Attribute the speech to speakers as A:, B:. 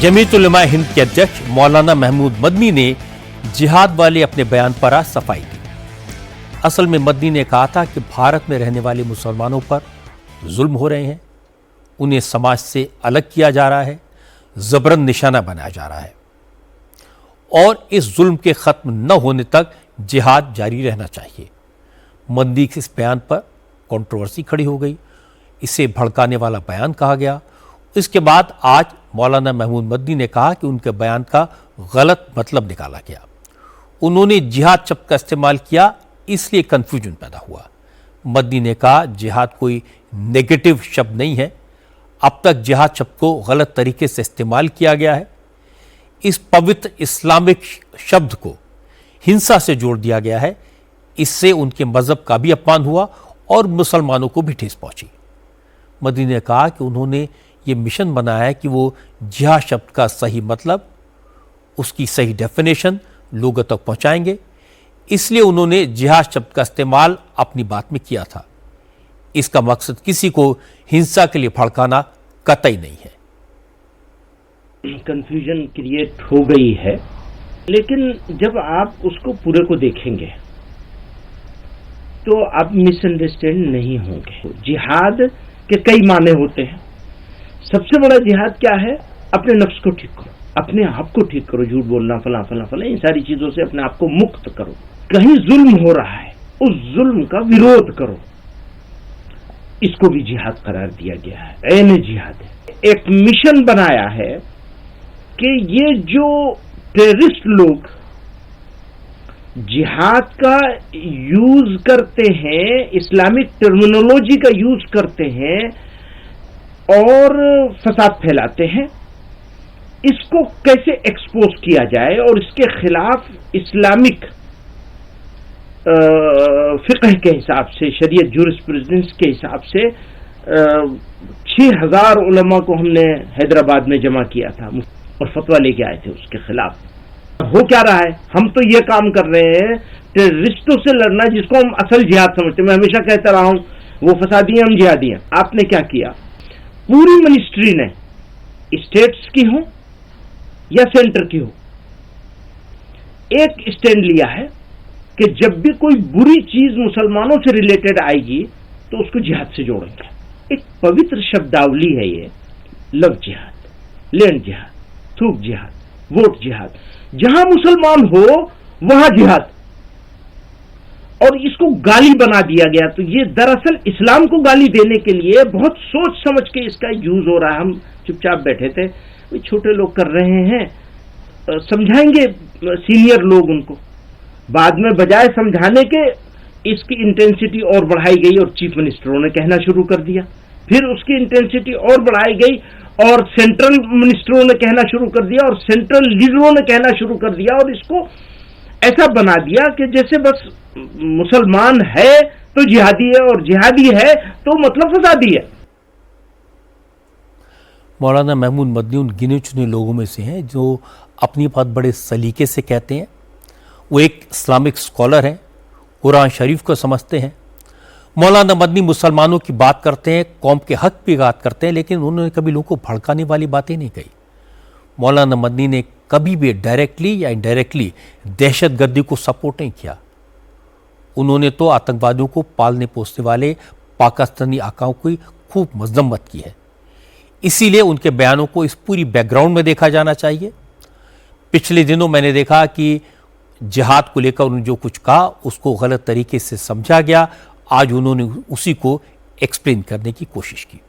A: जमीयत उलमा हिंद के अध्यक्ष मौलाना महमूद मदनी ने जिहाद वाले अपने बयान पर आज सफाई दी। असल में मदनी ने कहा था कि भारत में रहने वाले मुसलमानों पर जुल्म हो रहे हैं, उन्हें समाज से अलग किया जा रहा है, जबरन निशाना बनाया जा रहा है और इस जुल्म के खत्म न होने तक जिहाद जारी रहना चाहिए। मदनी के इस बयान पर कंट्रोवर्सी खड़ी हो गई, इसे भड़काने वाला बयान कहा गया। इसके बाद आज मौलाना महमूद मदनी ने कहा कि उनके बयान का गलत मतलब निकाला गया। उन्होंने जिहाद शब्द का इस्तेमाल किया, इसलिए कंफ्यूजन पैदा हुआ। मदनी ने कहा जिहाद कोई नेगेटिव शब्द नहीं है, अब तक जिहाद शब्द को गलत तरीके से इस्तेमाल किया गया है। इस पवित्र इस्लामिक शब्द को हिंसा से जोड़ दिया गया है, इससे उनके मजहब का भी अपमान हुआ और मुसलमानों को भी ठेस पहुंची। मदनी ने कहा कि उन्होंने ये मिशन बनाया है कि वो जिहाद शब्द का सही मतलब, उसकी सही डेफिनेशन लोगों तक पहुंचाएंगे, इसलिए उन्होंने जिहाद शब्द का इस्तेमाल अपनी बात में किया था। इसका मकसद किसी को हिंसा के लिए भड़काना कतई नहीं है।
B: कंफ्यूजन क्रिएट हो गई है, लेकिन जब आप उसको पूरे को देखेंगे तो आप मिसअंडरस्टैंड नहीं होंगे। जिहाद के कई माने होते हैं। सबसे बड़ा जिहाद क्या है? अपने नफ्स को ठीक करो, अपने आप को ठीक करो, झूठ बोलना, फला फला फला, इन सारी चीजों से अपने आप को मुक्त करो। कहीं जुल्म हो रहा है, उस जुल्म का विरोध करो, इसको भी जिहाद करार दिया गया है। ऐन जिहाद है। एक मिशन बनाया है कि ये जो टेररिस्ट लोग जिहाद का यूज करते हैं, इस्लामिक टर्मिनोलॉजी का यूज करते हैं और फसाद फैलाते हैं, इसको कैसे एक्सपोज किया जाए और इसके खिलाफ इस्लामिक फिक़ह के हिसाब से, शरीयत जूरिस्प्रूडेंस के हिसाब से 6000 उलमा को हमने हैदराबाद में जमा किया था और फतवा लेके आए थे उसके खिलाफ। हो क्या रहा है? हम तो ये काम कर रहे हैं टेररिस्टों से लड़ना, जिसको हम असल जिहाद समझते हैं। मैं हमेशा कहता रहा हूं वो फसादी हैं, हम जिहादी हैं। आपने क्या किया? पूरी मिनिस्ट्री ने, स्टेट्स की हो या सेंटर की हो, एक स्टैंड लिया है कि जब भी कोई बुरी चीज मुसलमानों से रिलेटेड आएगी तो उसको जिहाद से जोड़ेंगे। एक पवित्र शब्दावली है ये, लव जिहाद, लैंड जिहाद, थूक जिहाद, वोट जिहाद। जहां मुसलमान हो वहां जिहाद, और इसको गाली बना दिया गया। तो ये दरअसल इस्लाम को गाली देने के लिए बहुत सोच समझ के इसका यूज हो रहा है। हम चुपचाप बैठे थे, छोटे लोग कर रहे हैं, समझाएंगे सीनियर लोग उनको। बाद में बजाय समझाने के इसकी इंटेंसिटी और बढ़ाई गई और चीफ मिनिस्टरों ने कहना शुरू कर दिया। फिर उसकी इंटेंसिटी और बढ़ाई गई और सेंट्रल मिनिस्टरों ने कहना शुरू कर दिया और सेंट्रल लीडरों ने कहना शुरू कर दिया, और इसको ऐसा बना दिया कि जैसे बस मुसलमान है तो जिहादी है और जिहादी है तो मतलब फसादी है।
A: मौलाना महमूद मदनी उन गिने चुने लोगों में से हैं जो अपनी बात बड़े सलीके से कहते हैं। वो एक इस्लामिक स्कॉलर हैं, कुरान शरीफ को समझते हैं। मौलाना मदनी मुसलमानों की बात करते हैं, कौम के हक की बात करते हैं, लेकिन उन्होंने कभी लोगों को भड़काने वाली बातें नहीं कही। मौलाना मदनी ने कभी भी डायरेक्टली या इनडायरेक्टली दहशतगर्दी को सपोर्ट नहीं किया। उन्होंने तो आतंकवादियों को पालने पोसने वाले पाकिस्तानी आकाओं की खूब मजम्मत की है। इसीलिए उनके बयानों को इस पूरी बैकग्राउंड में देखा जाना चाहिए। पिछले दिनों मैंने देखा कि जिहाद को लेकर उन्होंने जो कुछ कहा उसको गलत तरीके से समझा गया। आज उन्होंने उसी को एक्सप्लेन करने की कोशिश की।